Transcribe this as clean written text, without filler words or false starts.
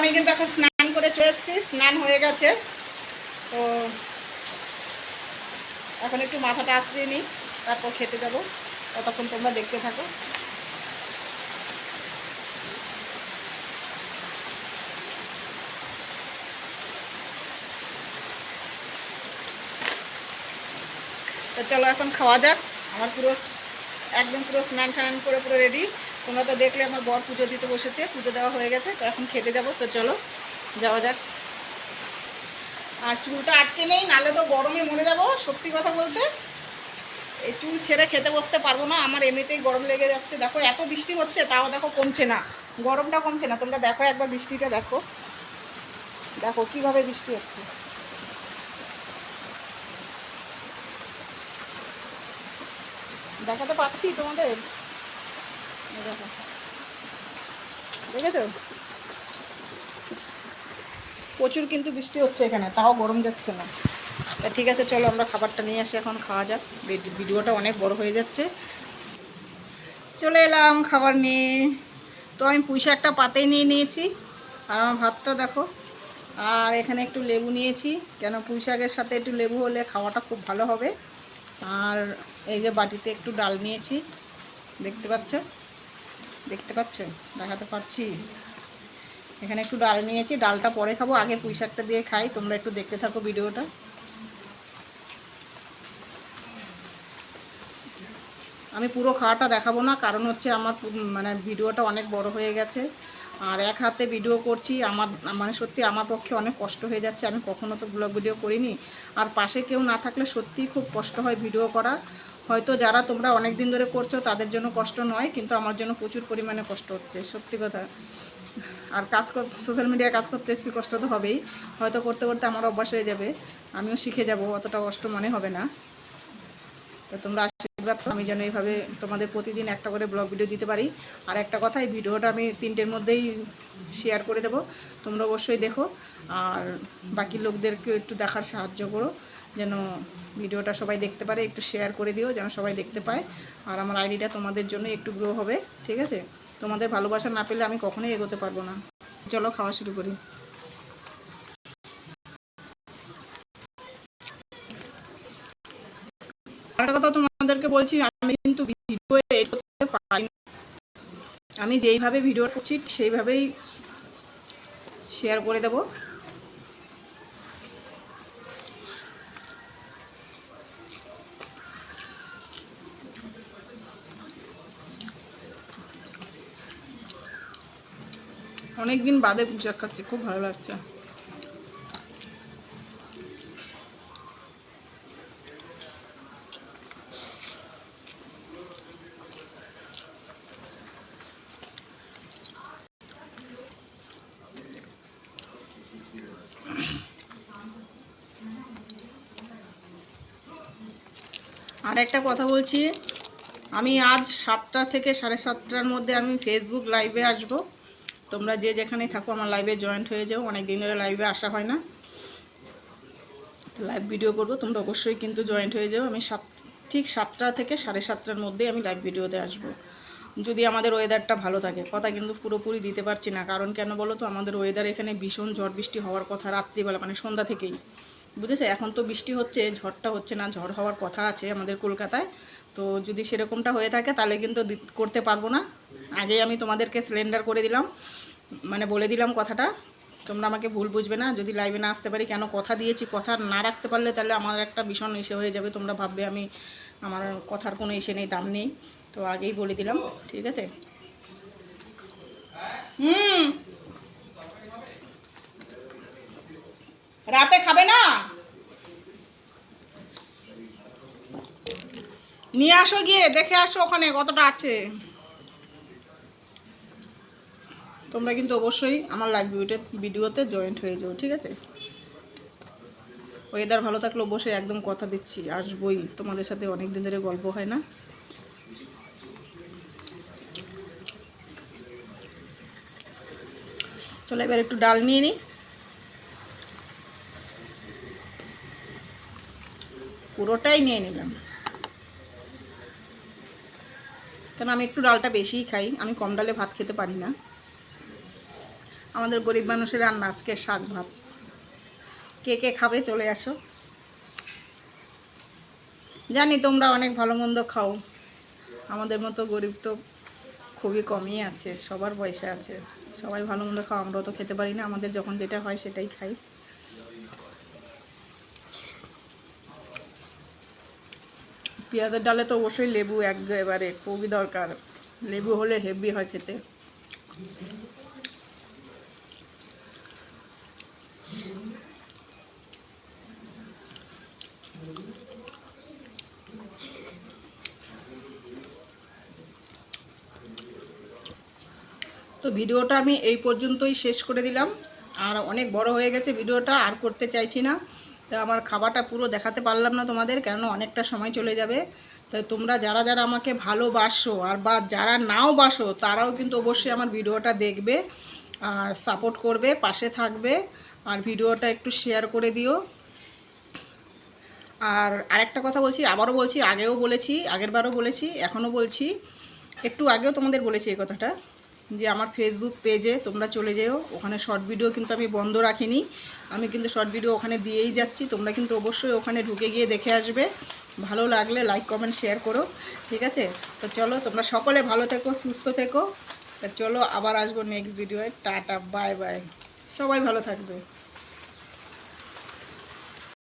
আমি কিন্তু এখন স্নান করে চলে এসেছি, স্নান হয়ে গেছে। তো এখন একটু মাথাটা আশ্রিয়ে নিই, তারপর খেতে যাব। ততক্ষণ তোমরা দেখতে থাকো। তো চলো এখন খাওয়া যাক। আমার একদম পুরো স্নান টান করে পুরো রেডি। তোমরা তো দেখলে আমার বর পুজো দিতে বসেছে, পুজো দেওয়া হয়ে গেছে। তো এখন খেতে যাব। তো চলো যাওয়া যাক। আর চুলটা আটকে নেই, নাহলে তো গরমে মরে যাব। সত্যি কথা বলতে এই চুল ছেড়ে খেতে বসতে পারবো না, আমার এমনিতেই গরম লেগে যাচ্ছে। দেখো এত বৃষ্টি হচ্ছে, তাও দেখো কমছে না, গরমটা কমছে না। তোমরা দেখো একবার বৃষ্টিটা দেখো, দেখো কিভাবে বৃষ্টি হচ্ছে। দেখাতে পাচ্ছি তোমাদের, দেখো, দেখেছো? প্রচুর কিন্তু বৃষ্টি হচ্ছে এখানে, তাও গরম যাচ্ছে না। তা ঠিক আছে, চলো আমরা খাবারটা নিয়ে আসি, এখন খাওয়া যাক। ভিডিওটা অনেক বড় হয়ে যাচ্ছে। চলে এলাম খাবার নিয়ে। তো আমি পুঁই শাকটা পাতেই নিয়ে নিয়েছি, আর আমার ভাতটা দেখো। আর এখানে একটু লেবু নিয়েছি, কেন পুঁই শাকের সাথে একটু লেবু হলে খাওয়াটা খুব ভালো হবে। আর এই যে বাটিতে একটু ডাল নিয়েছি, দেখতে পাচ্ছ? দেখতে পাচ্ছ? দেখাতে পারছি। এখানে একটু ডাল নিয়েছি, ডালটা পরে খাবো, আগে পুঁই শাকটা দিয়ে খাই। তোমরা একটু দেখতে থাকো ভিডিওটা। আমি পুরো খাওয়াটা দেখাবো না, কারণ হচ্ছে আমার মানে ভিডিওটা অনেক বড় হয়ে গেছে। আর এক হাতে ভিডিও করছি, আমার মানে সত্যি আমার পক্ষে অনেক কষ্ট হয়ে যাচ্ছে। আমি কখনো তো ব্লগ ভিডিও করিনি, আর পাশে কেউ না থাকলে সত্যিই খুব কষ্ট হয় ভিডিও করা। হয়তো যারা তোমরা অনেক দিন ধরে করছো তাদের জন্য কষ্ট নয়, কিন্তু আমার জন্য প্রচুর পরিমাণে কষ্ট হচ্ছে, সত্যি কথা। আর সোশ্যাল মিডিয়ায় কাজ করতে এসেছি, কষ্ট তো হবেই। হয়তো করতে করতে আমার অভ্যাস হয়ে যাবে, আমিও শিখে যাব, অতটা কষ্ট মনে হবে না। তো তোমরা আশীর্বাদ করো, আমি যেন এইভাবে তোমাদের প্রতিদিন একটা করে ব্লগ ভিডিও দিতে পারি। আর একটা কথা, এই ভিডিওটা আমি 3টের মধ্যেই শেয়ার করে দেবো, তোমরা অবশ্যই দেখো। আর বাকি লোকদেরকে একটু দেখার সাহায্য করো, যেন ভিডিওটা সবাই দেখতে পারে। একটু শেয়ার করে দিও, যেন সবাই দেখতে পায়। আর আমার আইডিটা তোমাদের জন্য একটু গ্রো হবে, ঠিক আছে? তোমাদের ভালোবাসা না পেলে আমি কখনোই এগোতে পারবো না। চলো খাওয়া শুরু করি। একটা কথা তোমাদেরকে বলছি, আমি কিন্তু ভিডিও এডিট করতে পারি না। আমি যেইভাবে ভিডিও করছি সেইভাবেই শেয়ার করে দেব। অনেকদিন বাদে পুঁই শাক খাচ্ছি, খুব ভালো লাগছে। আর একটা কথা বলছি, আমি আজ 7টা থেকে 7:30টার মধ্যে আমি ফেসবুক লাইভে আসব। তোমরা যে যেখানেই থাকো আমার লাইভে জয়েন্ট হয়ে যাও, অনেক দিন ধরে লাইভে আসা হয় না, লাইভ ভিডিও করব, তোমরা অবশ্যই কিন্তু জয়েন্ট হয়ে যাও। আমি ঠিক 7টা থেকে 7:30টার মধ্যে আমি লাইভ ভিডিওতে আসব, যদি আমাদের ওয়েদারটা ভালো থাকে। কথা কিন্তু পুরোপুরি দিতে পারছি না, কারণ কেন বলো তো, আমাদের ওয়েদার এখানে ভীষণ ঝড় বৃষ্টি হওয়ার কথা রাত্রিবেলা, মানে সন্ধ্যা থেকেই, বুঝেছো? এখন তো বৃষ্টি হচ্ছে, ঝড়টা হচ্ছে না, ঝড় হওয়ার কথা আছে আমাদের কলকাতায়। তো যদি সেরকমটা হয়ে থাকে তাহলে কিন্তু করতে পারবো না। আগেই আমি তোমাদেরকে সিলিন্ডার করে দিলাম, মানে বলে দিলাম কথাটা। তোমরা আমাকে ভুল বুঝবে না যদি লাইভে না আসতে পারি, কেন কথা দিয়েছি, কথা না রাখতে পারলে তাহলে আমার একটা ভীষণ ইসে হয়ে যাবে, তোমরা ভাববে আমি আমার কথার কোনো ইসে নেই, দাম নেই। তো আগেই বলে দিলাম, ঠিক আছে? রাতে খাবে না, নিয়ে আসো, গিয়ে দেখে আসো ওখানে কতটা আছে। তোমরা কিন্তু অবশ্যই আমার লাইভ ভিডিওতে জয়েন্ট হয়ে যাও, ঠিক আছে? ওয়েদার ভালো থাকলে অবশ্যই, একদম কথা দিচ্ছি আসবই। তোমাদের সাথে অনেক দিন ধরে গল্প হয় না। চলো এবার একটু ডাল নিয়ে নিই, পুরোটাই নিয়ে নিলাম, কেন আমি একটু ডালটা বেশিই খাই, আমি কম ডালে ভাত খেতে পারি না। আমাদের গরিব মানুষের রান্না আজকে শাক ভাত। কে কে খাবে চলে আসো। জানি তোমরা অনেক ভালো মন্দ খাও, আমাদের মতো গরিব তো খুবই কমই আছে, সবার পয়সা আছে, সবাই ভালো মন্দ খাও, আমরাও তো খেতে পারি না, আমাদের যখন যেটা হয় সেটাই খাই। পেঁয়াজের ডালে তো অবশ্যই লেবু একেবারে খুবই দরকার, লেবু হলে হেভি হয় খেতে। তো ভিডিওটা আমি এই পর্যন্তই শেষ করে দিলাম, আর অনেক বড় হয়ে গেছে ভিডিওটা, আর করতে চাইছি না। তো আমার খাবারটা পুরো দেখাতে পারলাম না তোমাদের, কেননা অনেকটা সময় চলে যাবে। তো তোমরা যারা যারা আমাকে ভালোবাসো আর বা যারা নাও বাসো তারাও কিন্তু অবশ্যই আমার ভিডিওটা দেখবে আর সাপোর্ট করবে, পাশে থাকবে, আর ভিডিওটা একটু শেয়ার করে দিও। আর আরেকটা কথা বলছি, আবারও বলছি, আগেও বলেছি, আগেরবারও বলেছি, এখনও বলছি, একটু আগেও তোমাদের বলেছি এই কথাটা, যে আমার ফেসবুক পেজে তোমরা চলে যেও, ওখানে শর্ট ভিডিও কিন্তু আমি বন্ধ রাখিনি, আমি কিন্তু শর্ট ভিডিও ওখানে দিয়েই যাচ্ছি, তোমরা কিন্তু অবশ্যই ওখানে ঢুকে গিয়ে দেখে আসবে। ভালো লাগলে লাইক কমেন্ট শেয়ার করো, ঠিক আছে? তো চলো, তোমরা সকলে ভালো থেকো, সুস্থ থেকো। তা চলো, আবার আসবো নেক্সট ভিডিওয়ে। টাটা, বাই বাই, সবাই ভালো থাকবে।